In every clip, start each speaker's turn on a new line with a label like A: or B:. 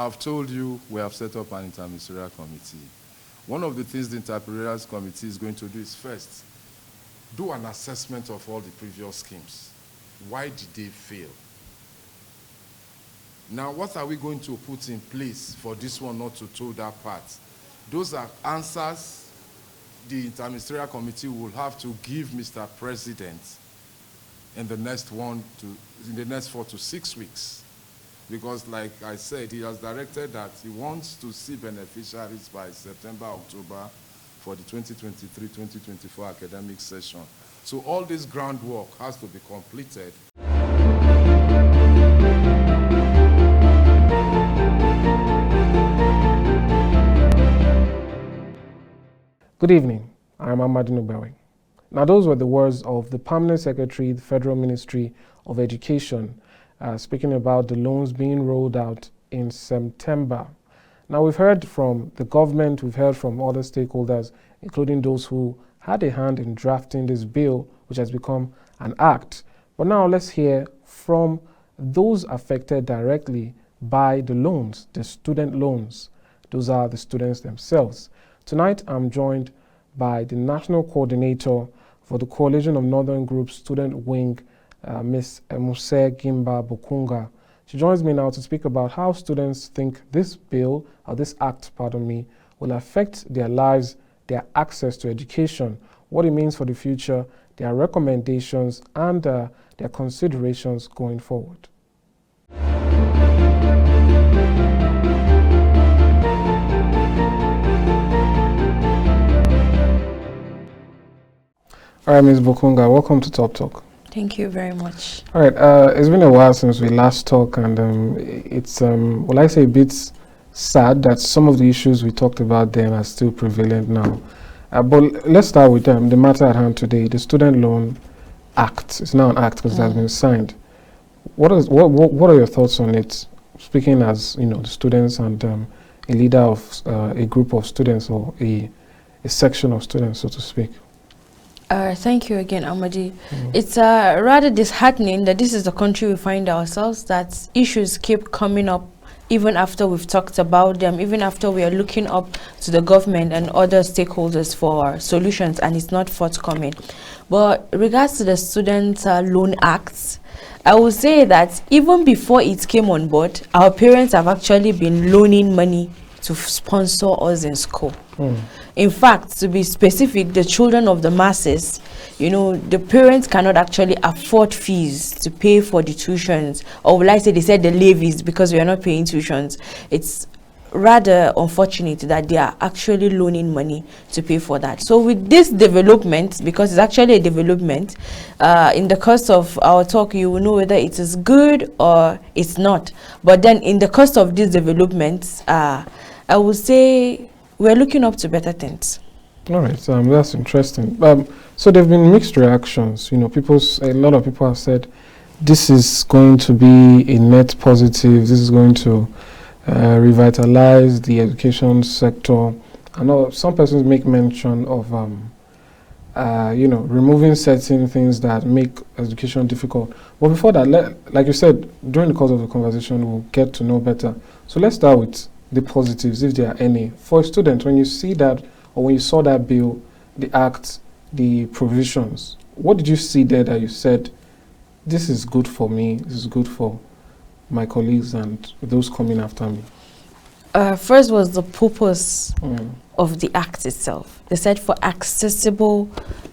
A: I've told you we have set up an interministerial committee. One of the things the interministerial committee is going to do is first, do an assessment of all the previous schemes. Why did they fail? Now, what are we going to put in place for this one not to toe that part? Those are answers the interministerial committee will have to give Mr. President in the next 4 to 6 weeks. Because like I said, he has directed that he wants to see beneficiaries by September, October for the 2023-2024 academic session. So all this groundwork has to be completed.
B: Good evening. I am Amadin Ogbewe. Now, those were the words of the Permanent Secretary, the Federal Ministry of Education, speaking about the loans being rolled out in September. Now, we've heard from the government, we've heard from other stakeholders, including those who had a hand in drafting this bill, which has become an act. But now let's hear from those affected directly by the loans, the student loans. Those are the students themselves. Tonight, I'm joined by the National Coordinator for the Coalition of Northern Group Student Wing, Ms. Emuseh Bokunga. She joins me now to speak about how students think this bill, or this act, pardon me, will affect their lives, their access to education, what it means for the future, their recommendations, and their considerations going forward. All right, Ms. Bokunga, welcome to Top Talk.
C: Thank you very much.
B: All right, it's been a while since we last talked, and it's, well, I say a bit sad that some of the issues we talked about then are still prevalent now. But let's start with the matter at hand today, the Student Loan Act. It's now an act because it has been signed. What are your thoughts on it, speaking as, you know, the students and a leader of a group of students, or a section of students, so to speak?
C: Thank you again, Amadi. It's rather disheartening that this is the country we find ourselves, that issues keep coming up even after we've talked about them, even after we are looking up to the government and other stakeholders for solutions, and it's not forthcoming. But regards to the Student Loan Act, I would say that even before it came on board, our parents have actually been loaning money to sponsor us in school. In fact, to be specific, the children of the masses, you know, the parents cannot actually afford fees to pay for the tuitions, or will I say, they said the levies, because we are not paying tuitions. It's rather unfortunate that they are actually loaning money to pay for that. So with this development, because it's actually a development, in the course of our talk, you will know whether it is good or it's not. But then in the course of this development, I would say we're looking up to better things.
B: All right, that's interesting. So there have been mixed reactions. You know, a lot of people have said this is going to be a net positive. This is going to revitalize the education sector. I know some persons make mention of, you know, removing certain things that make education difficult. But before that, like you said, during the course of the conversation, we'll get to know better. So let's start with the positives, if there are any. For a student, when you see that, or when you saw that bill, the act, the provisions, what did you see there that you said, this is good for me, this is good for my colleagues and those coming after me?
C: First was the purpose of the act itself. They said for accessible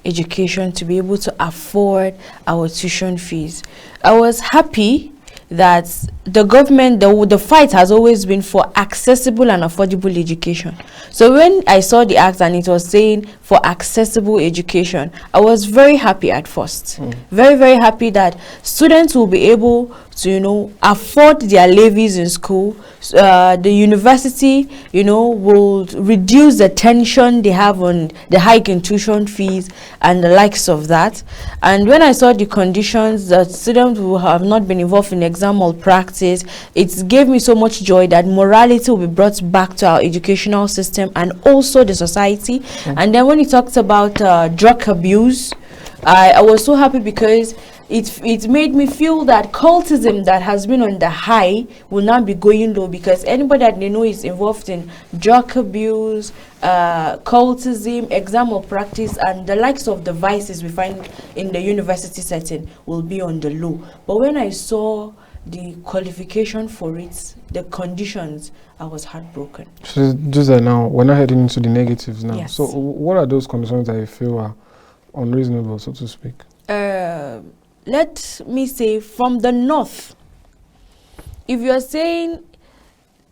C: education, to be able to afford our tuition fees. I was happy that the government, the fight has always been for accessible and affordable education. So when I saw the act and it was saying for accessible education, I was very happy at first. Very, very happy that students will be able to, you know, afford their levies in school. The university, you know, will reduce the tension they have on the hike in tuition fees and the likes of that. And when I saw the conditions that students who have not been involved in exam malpractice, it gave me so much joy that morality will be brought back to our educational system and also the society. And then when he talked about drug abuse, I was so happy because it made me feel that cultism that has been on the high will now be going low, because anybody that they know is involved in drug abuse, cultism, exam malpractice, and the likes of the vices we find in the university setting will be on the low. But when I saw the qualification for it, the conditions, I was heartbroken.
B: So just that now, we're not heading into the negatives now.
C: Yes.
B: So what are those conditions that you feel are unreasonable, so to speak?
C: Let me say, from the north, if you're saying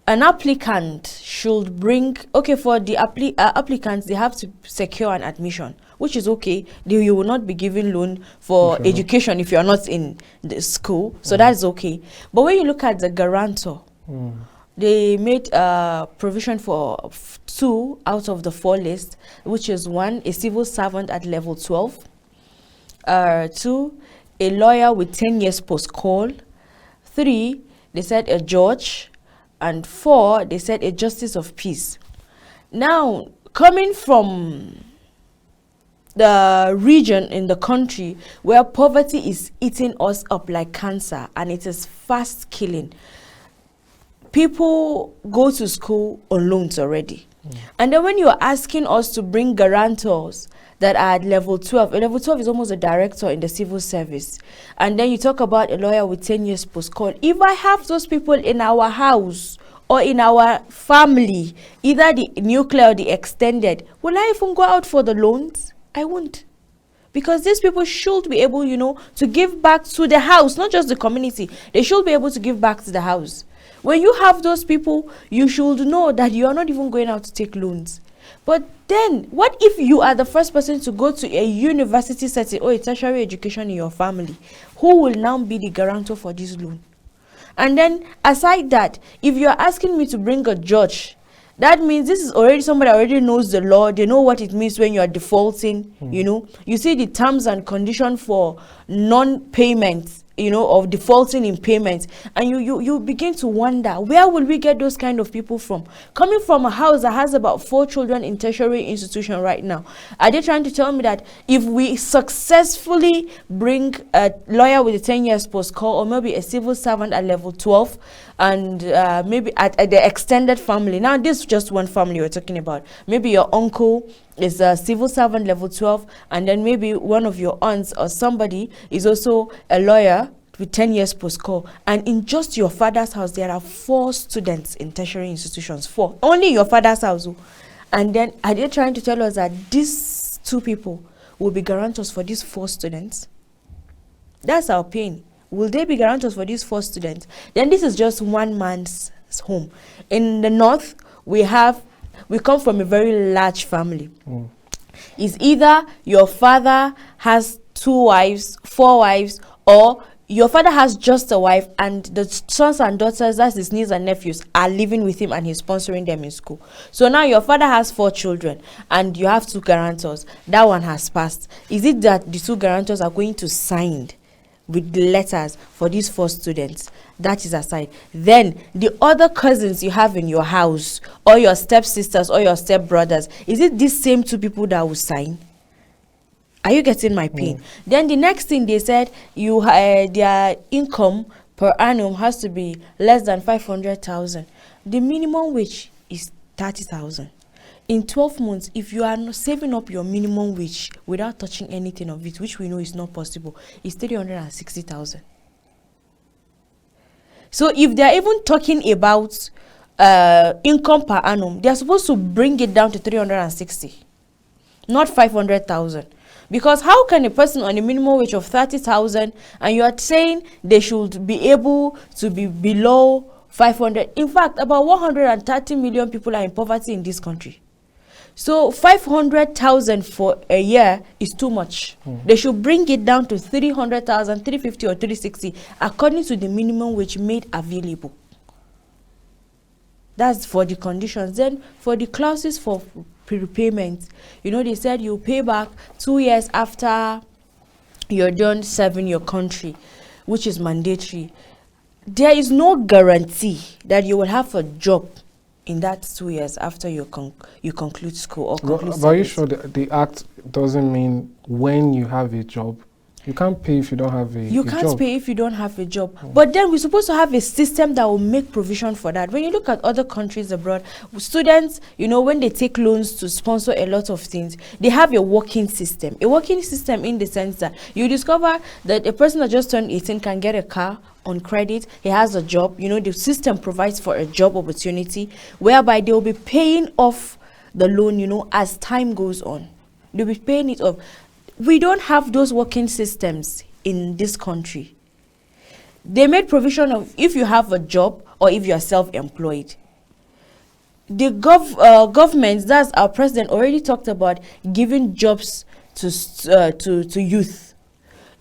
C: an applicant should bring, okay, for the applicants, they have to secure an admission, which is okay. You will not be given loan for education if you're not in the school, so that's okay. But when you look at the guarantor, they made provision for 2 out of the 4 lists, which is 1, a civil servant at level 12, 2, a lawyer with 10 years post-call, 3, they said a judge, and 4, they said a justice of peace. Now, coming from the region in the country where poverty is eating us up like cancer and it is fast killing, people go to school on loans already. And then when you're asking us to bring guarantors that are at level 12, level 12 is almost a director in the civil service, and then you talk about a lawyer with 10 years post-call. If I have those people in our house or in our family, either the nuclear or the extended, will I even go out for the loans? I won't. Because these people should be able, you know, to give back to the house, not just the community. They should be able to give back to the house. When you have those people, you should know that you are not even going out to take loans. But then, what if you are the first person to go to a university setting or a tertiary education in your family? Who will now be the guarantor for this loan? And then, aside that, if you are asking me to bring a judge, that means this is already somebody that already knows the law. They know what it means when you are defaulting. You know, you see the terms and conditions for non-payment, you know, of defaulting in payments, and you begin to wonder, where will we get those kind of people from? Coming from a house that has about 4 children in tertiary institution right now, are they trying to tell me that if we successfully bring a lawyer with a 10 years post-call, or maybe a civil servant at level 12, and maybe at the extended family, now this is just one family we're talking about, maybe your uncle is a civil servant level 12, and then maybe one of your aunts or somebody is also a lawyer with 10 years post-call, and in just your father's house there are 4 students in tertiary institutions, 4, only your father's house. And then are they trying to tell us that these 2 people will be guarantors for these 4 students? That's our pain. Will they be guarantors for these 4 students? Then this is just one man's home. In the north, we come from a very large family. It's either your father has 2 wives, 4 wives, or your father has just a wife, and the sons and daughters, that's his nieces and nephews, are living with him and he's sponsoring them in school. So now your father has 4 children and you have 2 guarantors. That one has passed. Is it that the 2 guarantors are going to sign with the letters for these 4 students? That is aside. Then the other cousins you have in your house, or your stepsisters or your stepbrothers, is it these same 2 people that will sign? Are you getting my pain? Then the next thing they said, their income per annum has to be less than 500,000. The minimum wage is 30,000. In 12 months, if you are not saving up your minimum wage without touching anything of it, which we know is not possible, it's 360,000. So if they are even talking about income per annum, they are supposed to bring it down to 360, not 500,000. Because how can a person on a minimum wage of 30,000, and you are saying they should be able to be below 500? In fact, about 130 million people are in poverty in this country. So 500,000 for a year is too much. They should bring it down to 300,000, 350 or 360, according to the minimum wage made available. That's for the conditions. Then for the clauses for prepayment, you know, they said you pay back 2 years after you're done serving your country, which is mandatory. There is no guarantee that you will have a job in that 2 years after you conclude school or conclude
B: But are you sure that the act doesn't mean when you have a job? You can't pay if you don't have a
C: You
B: a
C: can't
B: job.
C: pay if you don't have a job. But then we're supposed to have a system that will make provision for that. When you look at other countries abroad, students, you know, when they take loans to sponsor a lot of things, they have a working system. A working system in the sense that you discover that a person that just turned 18 can get a car on credit. He has a job. You know, the system provides for a job opportunity whereby they will be paying off the loan, you know, as time goes on. They'll be paying it off. We don't have those working systems in this country. They made provision of if you have a job or if you are self-employed. The government, that's our president, already talked about giving jobs to youth.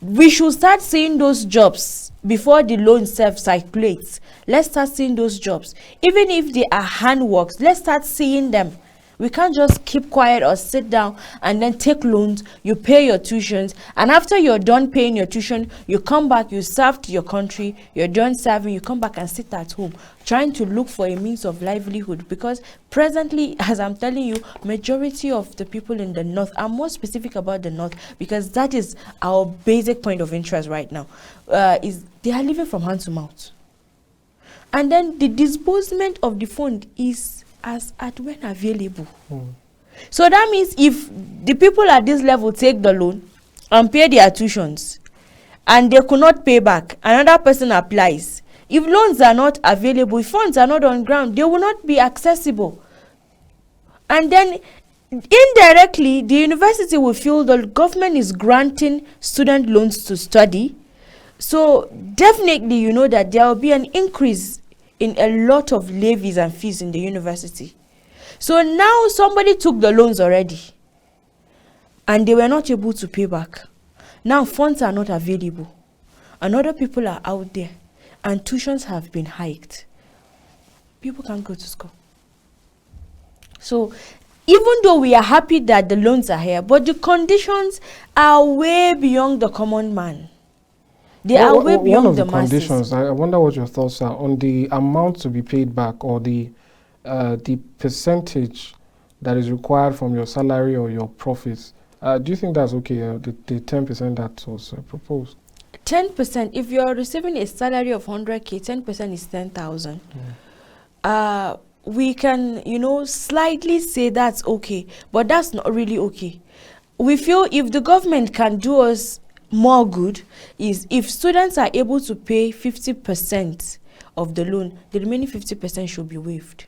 C: We should start seeing those jobs before the loan circulates. Let's start seeing those jobs. Even if they are handworks, let's start seeing them. We can't just keep quiet or sit down and then take loans, you pay your tuitions, and after you're done paying your tuition, you come back, you served your country, you're done serving, you come back and sit at home, trying to look for a means of livelihood. Because presently, as I'm telling you, majority of the people in the north, I'm more specific about the north, because that is our basic point of interest right now, is they are living from hand to mouth. And then the disbursement of the fund is as at when available. So that means if the people at this level take the loan and pay their tuitions and they could not pay back, another person applies. If loans are not available, if funds are not on ground, they will not be accessible. And then indirectly, the university will feel the government is granting student loans to study. So definitely, you know that there will be an increase in a lot of levies and fees in the university. So now somebody took the loans already and they were not able to pay back. Now funds are not available and other people are out there and tuitions have been hiked. People can't go to school. So even though we are happy that the loans are here, but the conditions are way beyond the common man. They are way beyond
B: one of
C: the
B: the
C: masses.
B: conditions. I wonder what your thoughts are on the amount to be paid back, or the percentage that is required from your salary or your profits. Do you think that's okay? The 10% that was proposed.
C: 10%. If you are receiving a salary of 100K, 10% is 10,000. We can, you know, slightly say that's okay, but that's not really okay. We feel if the government can do us more good is if students are able to pay 50% of the loan, the remaining 50% should be waived.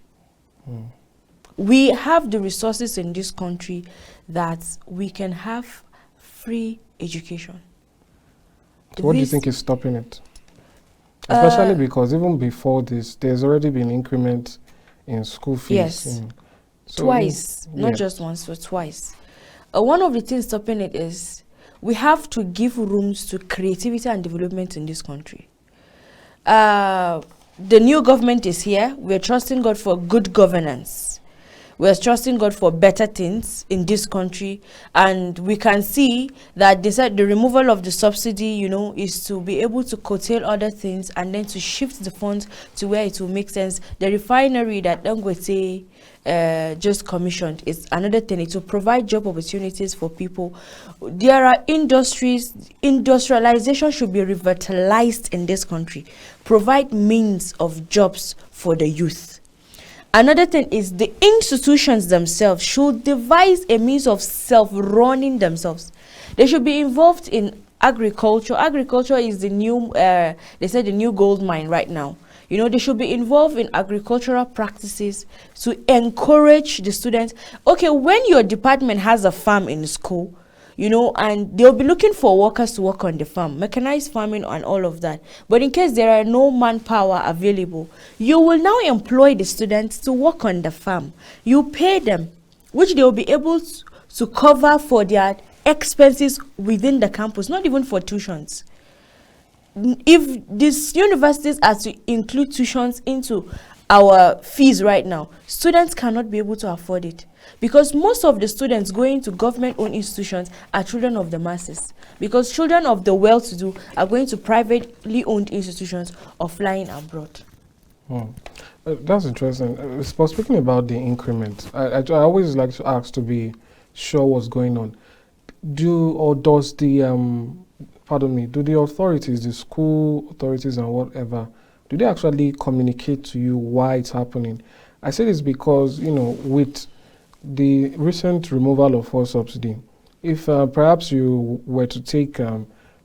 C: We have the resources in this country that we can have free education.
B: So what do you think is stopping it? Especially because even before this, there's already been increment in school fees.
C: Yes,
B: so
C: twice, not just once, but twice. One of the things stopping it is we have to give rooms to creativity and development in this country. The new government is here. We're trusting God for good governance. We're trusting God for better things in this country. And we can see that they said the removal of the subsidy, you know, is to be able to curtail other things and then to shift the funds to where it will make sense. The refinery that Dangote just commissioned is another thing. It will provide job opportunities for people. There are industries. Industrialization should be revitalized in this country. Provide means of jobs for the youth. Another thing is the institutions themselves should devise a means of self-running themselves. They should be involved in agriculture. Agriculture is the new, they said the new gold mine right now. You know, they should be involved in agricultural practices to encourage the students. Okay, when your department has a farm in school, you know, and they'll be looking for workers to work on the farm, mechanized farming and all of that. But in case there are no manpower available, you will now employ the students to work on the farm. You pay them, which they will be able to cover for their expenses within the campus, not even for tuitions. If these universities are to include tuitions into our fees right now, students cannot be able to afford it. Because most of the students going to government-owned institutions are children of the masses. Because children of the well-to-do are going to privately owned institutions or flying abroad.
B: That's interesting. Speaking about the increment, I always like to ask to be sure what's going on. Does the pardon me, do the authorities, the school authorities and whatever, do they actually communicate to you why it's happening? I say this because, with the recent removal of fuel subsidy, if perhaps you were to take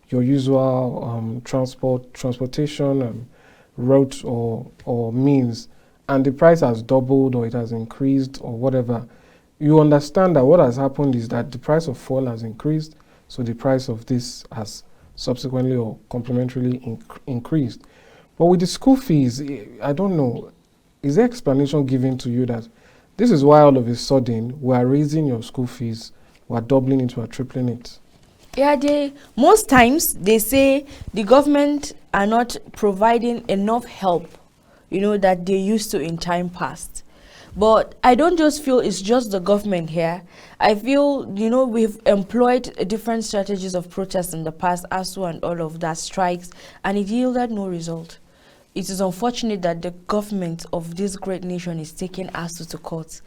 B: your usual transportation route or means, and the price has doubled or it has increased or whatever, you understand that what has happened is that the price of fuel has increased, so the price of this has subsequently or complementarily increased. But with the school fees, I don't know, is there explanation given to you that this is why all of a sudden we are raising your school fees, we are doubling it, we are tripling it?
C: Yeah, most times they say the government are not providing enough help, that they used to in time past. But I don't just feel it's just the government here. I feel, we've employed different strategies of protest in the past, ASU and all of that, strikes, and it yielded no result. It is unfortunate that the government of this great nation is taking ASU to court.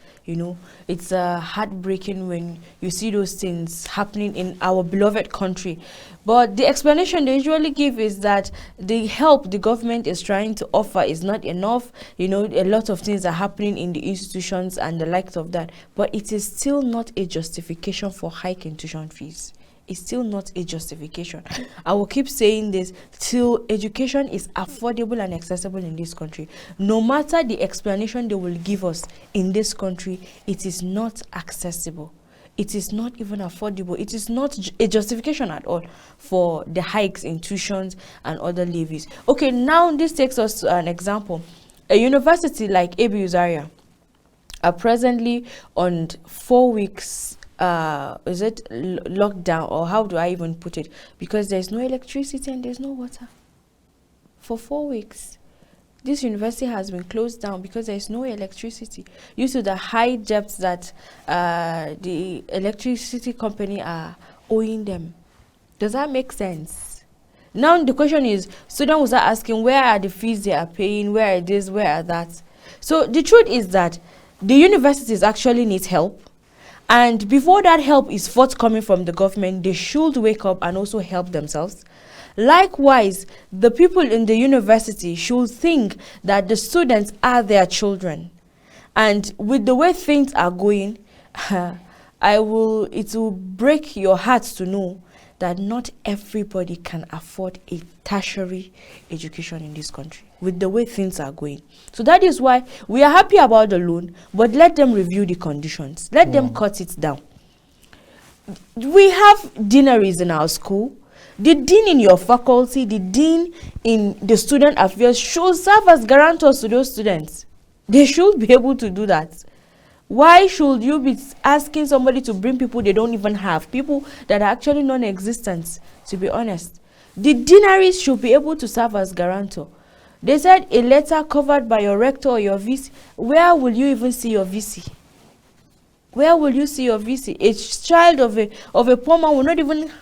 C: It's heartbreaking when you see those things happening in our beloved country. But the explanation they usually give is that the help the government is trying to offer is not enough. A lot of things are happening in the institutions and the likes of that. But it is still not a justification for hiking tuition fees. It's still not a justification. I will keep saying this till education is affordable and accessible in this country. No matter the explanation they will give us in this country, it is not accessible. It is not even affordable. It is not a justification at all for the hikes in tuitions and other levies. Okay, now this takes us to an example. A university like ABU are presently on 4 weeks is it lockdown, or how do I even put it? Because there's no electricity and there's no water. For 4 weeks, this university has been closed down because there's no electricity due to the high debts that the electricity company are owing them. Does that make sense? Now the question is, students are asking, where are the fees they are paying? Where are this? Where are that? So the truth is that the universities actually need help. And before that help is forthcoming from the government, they should wake up and also help themselves. Likewise, the people in the university should think that the students are their children. And with the way things are going, it will break your heart to know that not everybody can afford a tertiary education in this country with the way things are going. So that is why we are happy about the loan, but let them review the conditions. Let them cut it down. We have deaneries in our school. The dean in your faculty, the dean in the student affairs should serve as guarantors to those students. They should be able to do that. Why should you be asking somebody to bring people they don't even have, people that are actually non-existent, to be honest? The deaneries should be able to serve as guarantor. They said a letter covered by your rector or your VC. Where will you even see your VC? Where will you see your VC? A child of a poor man will not even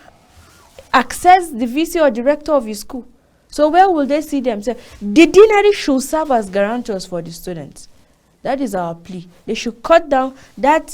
C: access the VC or director of his school. So where will they see them? So the deanery should serve as guarantors for the students. That is our plea. They should cut down that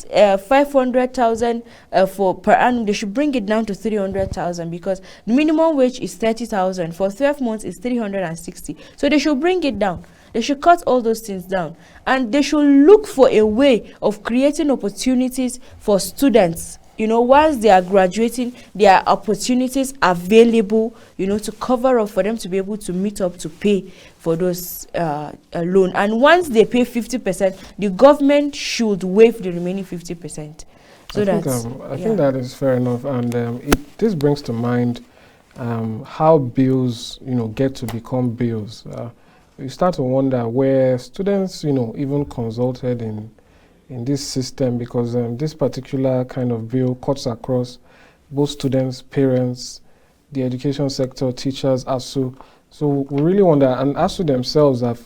C: 500,000 for per annum. They should bring it down to 300,000 because the minimum wage is 30,000. For 12 months, it's 360. So they should bring it down. They should cut all those things down, and they should look for a way of creating opportunities for students. Once they are graduating, there are opportunities available, to cover up for them to be able to meet up to pay for those loan. And once they pay 50%, the government should waive the remaining 50%. So
B: I think that is fair enough. And this brings to mind how bills, get to become bills. You start to wonder where students, even consulted in this system, because this particular kind of bill cuts across both students, parents, the education sector, teachers, ASU. So we really wonder, and ASU themselves have,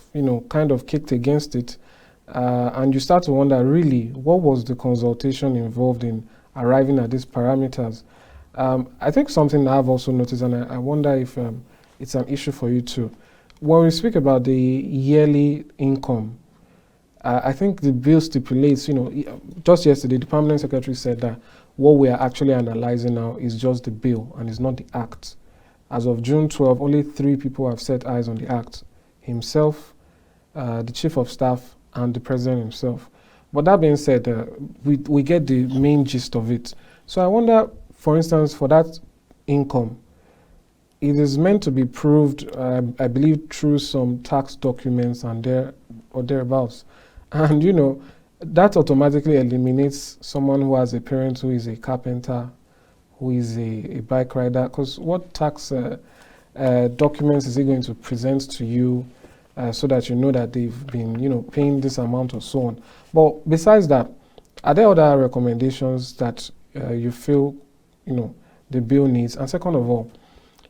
B: kind of kicked against it. And you start to wonder, really, what was the consultation involved in arriving at these parameters? I think something I've also noticed, and I wonder if it's an issue for you too. When we speak about the yearly income, I think the bill stipulates, just yesterday, the permanent secretary said that what we are actually analyzing now is just the bill and it's not the act. as of June 12, only 3 people have set eyes on the act: himself, the chief of staff, and the president himself. But that being said, we get the main gist of it. So I wonder, for instance, for that income, it is meant to be proved, I believe, through some tax documents and thereabouts. And that automatically eliminates someone who has a parent who is a carpenter, who is a bike rider, because what tax documents is he going to present to you so that you know that they've been paying this amount or so on? But besides that, are there other recommendations that you feel the bill needs? And second of all,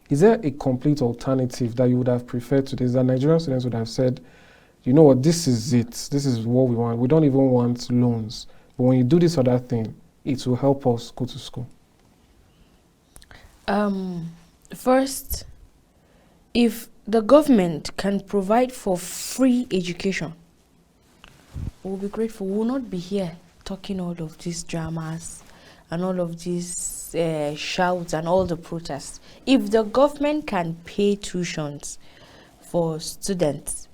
B: is there a complete alternative that you would have preferred to this, that Nigerian students would have said, you know what, this is it, this is what we want, we don't even want loans, but when you do this other thing, it will help us go to school?
C: First, if the government can provide for free education, we'll be grateful. We will not be here talking all of these dramas and all of these shouts and all the protests. If the government can pay tuitions for students,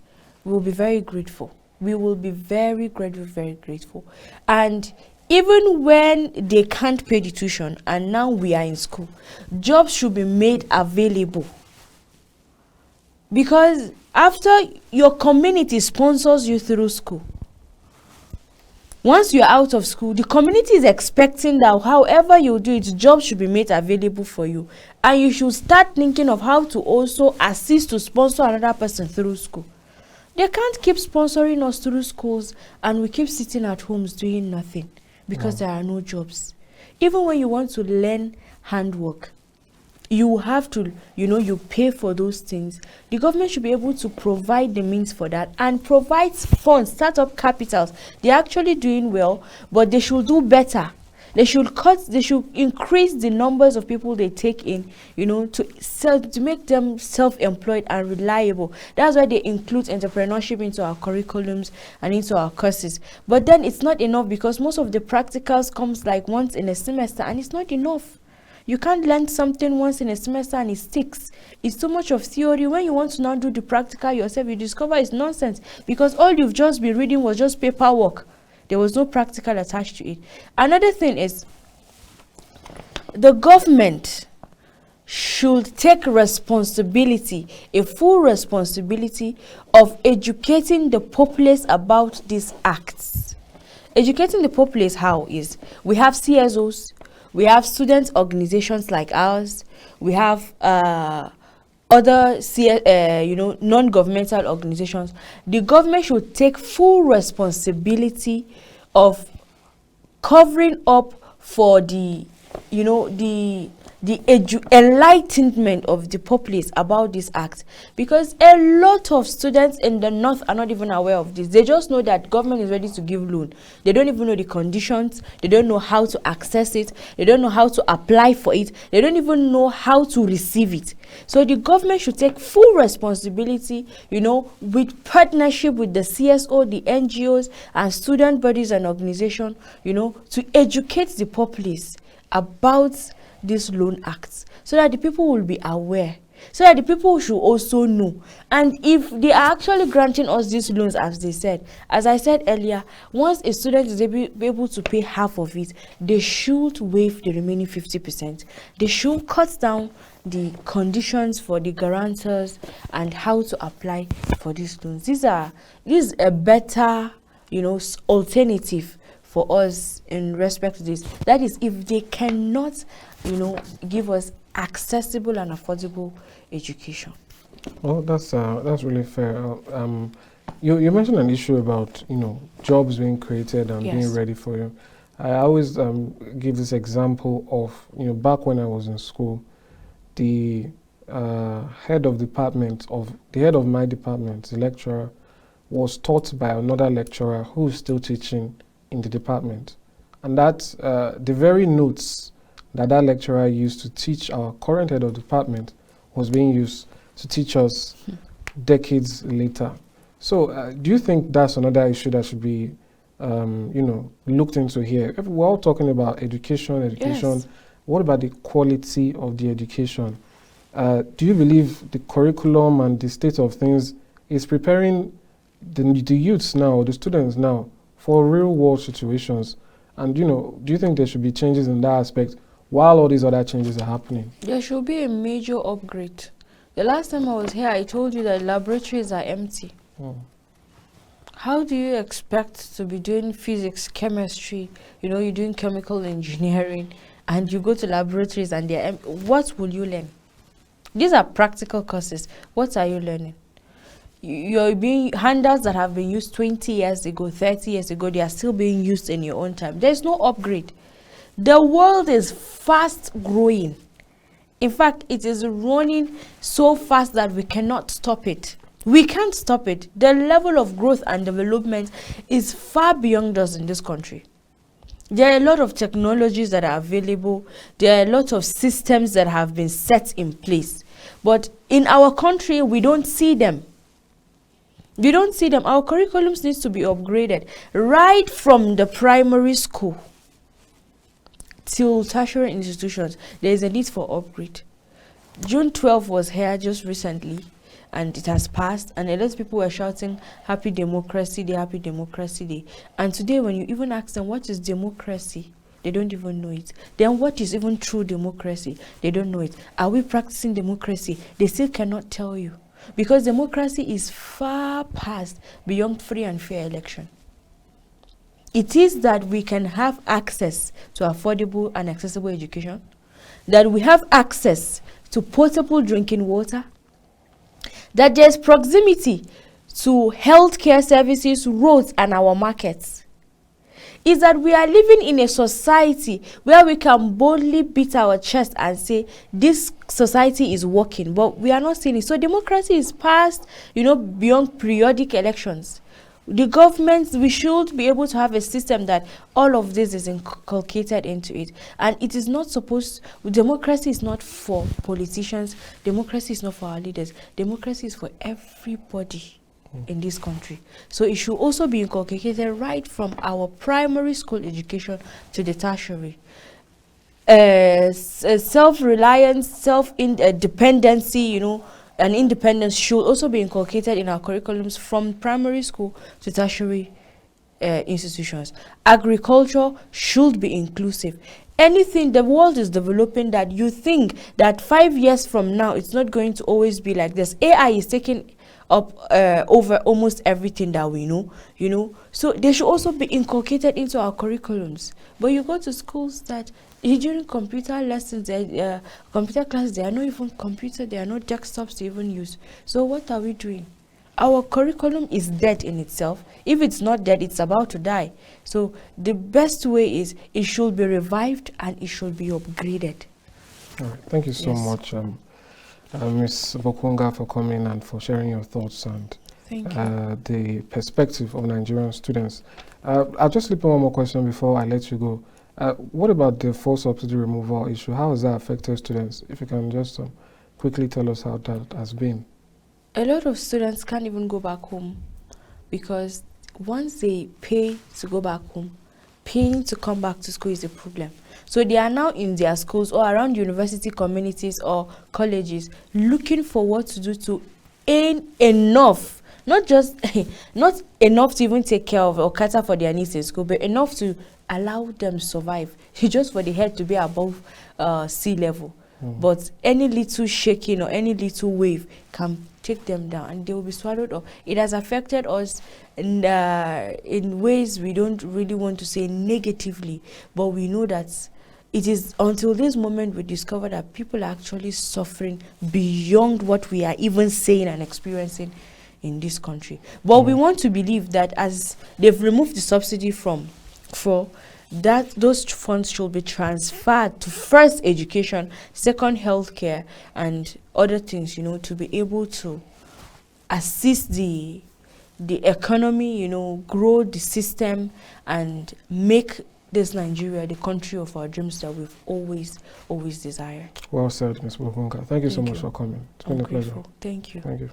C: we will be very grateful. We will be very grateful. And even when they can't pay the tuition and now we are in school, jobs should be made available. Because after your community sponsors you through school, once you're out of school, the community is expecting that however you do it, jobs should be made available for you. And you should start thinking of how to also assist to sponsor another person through school. They can't keep sponsoring us through schools and we keep sitting at homes doing nothing because there are no jobs. Even when you want to learn handwork, you have to, you pay for those things. The government should be able to provide the means for that and provides funds, startup capitals. They're actually doing well, but they should do better. They should increase the numbers of people they take in, to make them self-employed and reliable. That's why they include entrepreneurship into our curriculums and into our courses. But then it's not enough because most of the practicals comes like once in a semester and it's not enough. You can't learn something once in a semester and it sticks. It's too much of theory. When you want to now do the practical yourself, you discover it's nonsense because all you've just been reading was just paperwork. There was no practical attached to it. Another thing is, the government should take responsibility, a full responsibility of educating the populace about these acts. Educating the populace how is, we have CSOs, we have student organizations like ours, we have other non-governmental organizations. The government should take full responsibility of covering up for the enlightenment of the populace about this act, because a lot of students in the north are not even aware of this. They just know that government is ready to give loan. They don't even know the conditions. They don't know how to access it. They don't know how to apply for it. They don't even know how to receive it. So the government should take full responsibility, with partnership with the CSO, the NGOs, and student bodies and organizations, to educate the populace about these loan acts, so that the people will be aware, so that the people should also know. And if they are actually granting us these loans, as I said earlier, once a student is able to pay half of it, they should waive the remaining 50%. They should cut down the conditions for the guarantors and how to apply for these loans. This is a better, alternative for us in respect to this. That is, if they cannot give us accessible and affordable education.
B: Well, that's really fair. You mentioned an issue about jobs being created and being ready for you. I always give this example of back when I was in school, the head of my department, the lecturer, was taught by another lecturer who is still teaching in the department, and that the very notes that lecturer used to teach our current head of department was being used to teach us decades later. So do you think that's another issue that should be looked into here? If we're all talking about education,
C: Yes.
B: what about the quality of the education? Do you believe the curriculum and the state of things is preparing the youths now, the students now, for real world situations? And, you know, do you think there should be changes in that aspect while all these other changes are happening?
C: There should be a major upgrade. The last time I was here, I told you that laboratories are empty. How do you expect to be doing physics, chemistry, you know, you're doing chemical engineering, and you go to laboratories and they're empty? What will you learn? These are practical courses. What are you learning? You're being handouts that have been used 20 years ago, 30 years ago, they are still being used in your own time. There's no upgrade. The world is fast growing. In fact, it is running so fast that we cannot stop it. We can't stop it. The level of growth and development is far beyond us in this country. There are a lot of technologies that are available. There are a lot of systems that have been set in place. But in our country, we don't see them. We don't see them. Our curriculums needs to be upgraded right from the primary school till tertiary institutions. There is a need for upgrade. June 12 was here just recently, and it has passed, and a lot of people were shouting happy democracy day, happy democracy day. And today when you even ask them what is democracy, they don't even know it. Then what is even true democracy? They don't know it. Are we practicing democracy? They still cannot tell you. Because democracy is far past beyond free and fair election. It is that we can have access to affordable and accessible education, that we have access to potable drinking water, that there's proximity to healthcare services, roads, and our markets. Is that we are living in a society where we can boldly beat our chest and say this society is working, but we are not seeing it. So democracy is past, you know, beyond periodic elections. The government, we should be able to have a system that all of this is inculcated into it. And it is not supposed, democracy is not for politicians, democracy is not for our leaders, democracy is for everybody in this country. So it should also be inculcated right from our primary school education to the tertiary. Self-reliance, self-dependency, you know, and independence should also be inculcated in our curriculums from primary school to tertiary institutions. Agriculture should be inclusive. Anything, the world is developing that you think that 5 years from now, it's not going to always be like this. AI is taking up over almost everything that we know, you know. So they should also be inculcated into our curriculums. But you go to schools that during computer lessons, computer classes, there are no even computers, there are no desktops to even use. So what are we doing? Our curriculum is dead in itself. If it's not dead, it's about to die. So the best way is it should be revived and it should be upgraded.
B: All right. Thank you so much, Ms. Bokunga, for coming and for sharing your thoughts and the perspective of Nigerian students. I'll just slip in one more question before I let you go. What about the full subsidy removal issue? How has that affected students? If you can just quickly tell us how that has been.
C: A lot of students can't even go back home because once they pay to go back home, paying to come back to school is a problem. So they are now in their schools or around university communities or colleges looking for what to do to earn enough, not just not enough to even take care of or cater for their needs in school, but enough to allow them survive, just for the head to be above sea level. But any little shaking or any little wave can take them down and they will be swallowed up. It has affected us in ways we don't really want to say negatively, but we know that it is until this moment we discover that people are actually suffering beyond what we are even saying and experiencing in this country. But we want to believe that as they've removed the subsidy from that those funds should be transferred to first education, second healthcare, and other things, you know, to be able to assist the economy, you know, grow the system and make this Nigeria the country of our dreams that we've always desired.
B: Well said, Ms. Bokunga. Thank you so much for coming. It's been a pleasure.
C: Thank you.
B: Thank you.